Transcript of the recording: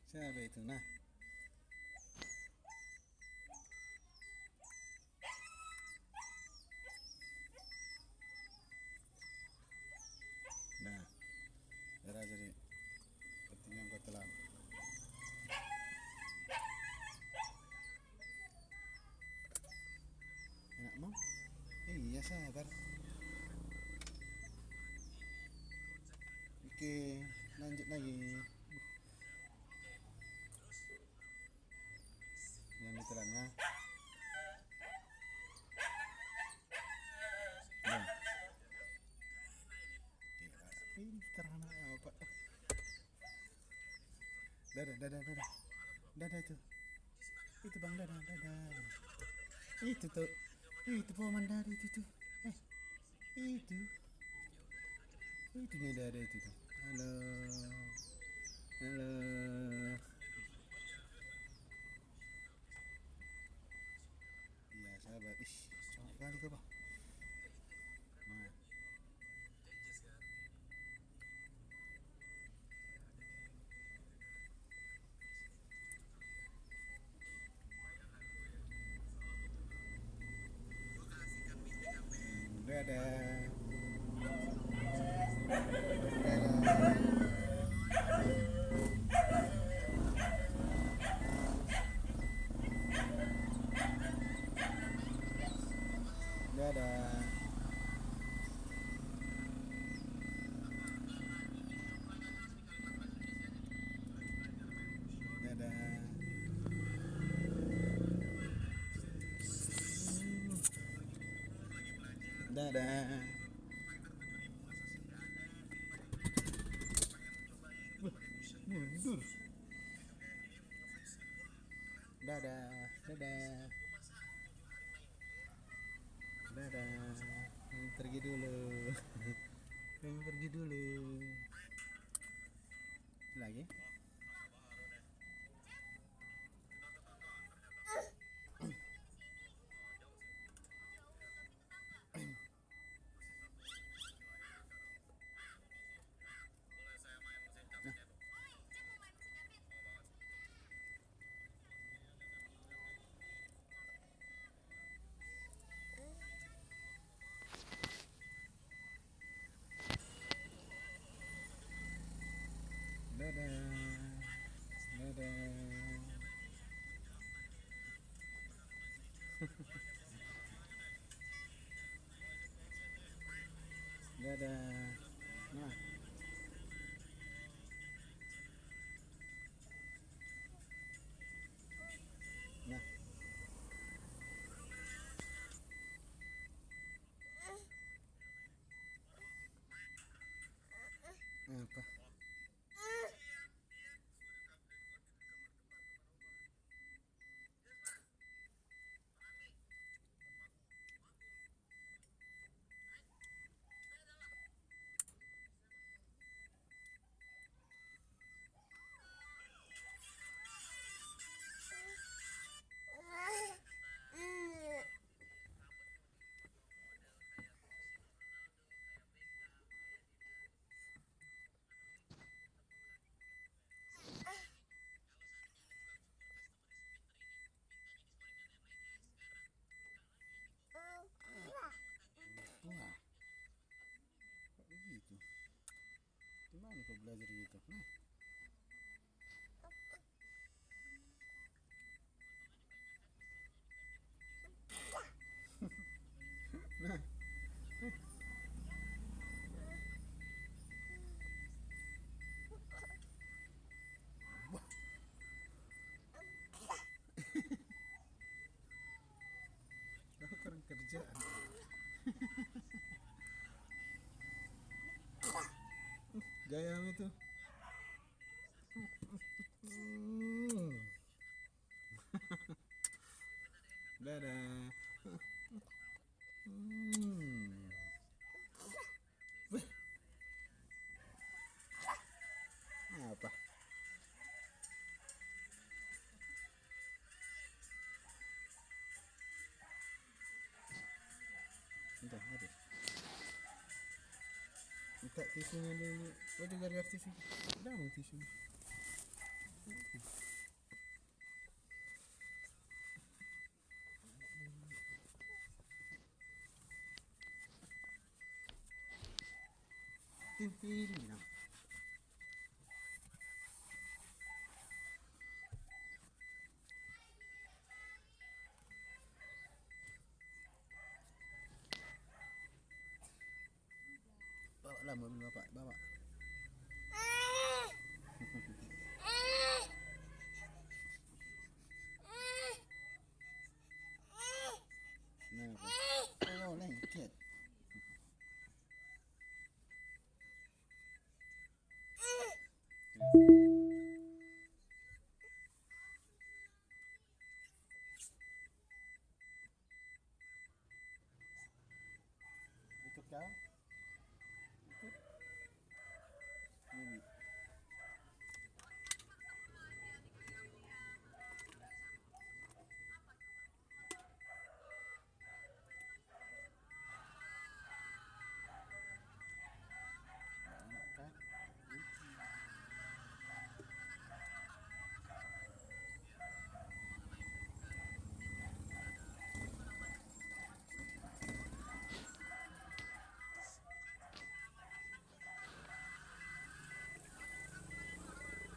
Siapa itu? Nah, nah, darah jadi sepertinya engkau telah enak mau? Iya sabar. Oke, lanjut lagi. Yang ditelannya. Nah, gila, pintar anak apa? Dadah, dadah, dadah, dadah itu bang dadah, dadah. Itu tuh, itu paman dari itu tuh. Eh, itu dadah itu tuh. Halo, halo. Iya sabar. Ih, cowok kali kau bang. Nah, dadah, dadah, dadah, dadah, dadah. Mundur. Dadah, dadah, dadah. Kami pergi dulu. Kami pergi dulu. Lagi? Nah, dadah, dadah, dadah. Nah, nah, apa? Wah, kok begitu? Gimana kau belajar gitu? Nah, nah, wah, kau kurang kerjaan. Gaya itu. Hmm. Dadah. Hmm. Wih, apa? Entah, habis. Minta tisunya dulu. Oh, juga ada tisu. Udah mau tisu. film you know. Bawa lah mobil bapak, bawa.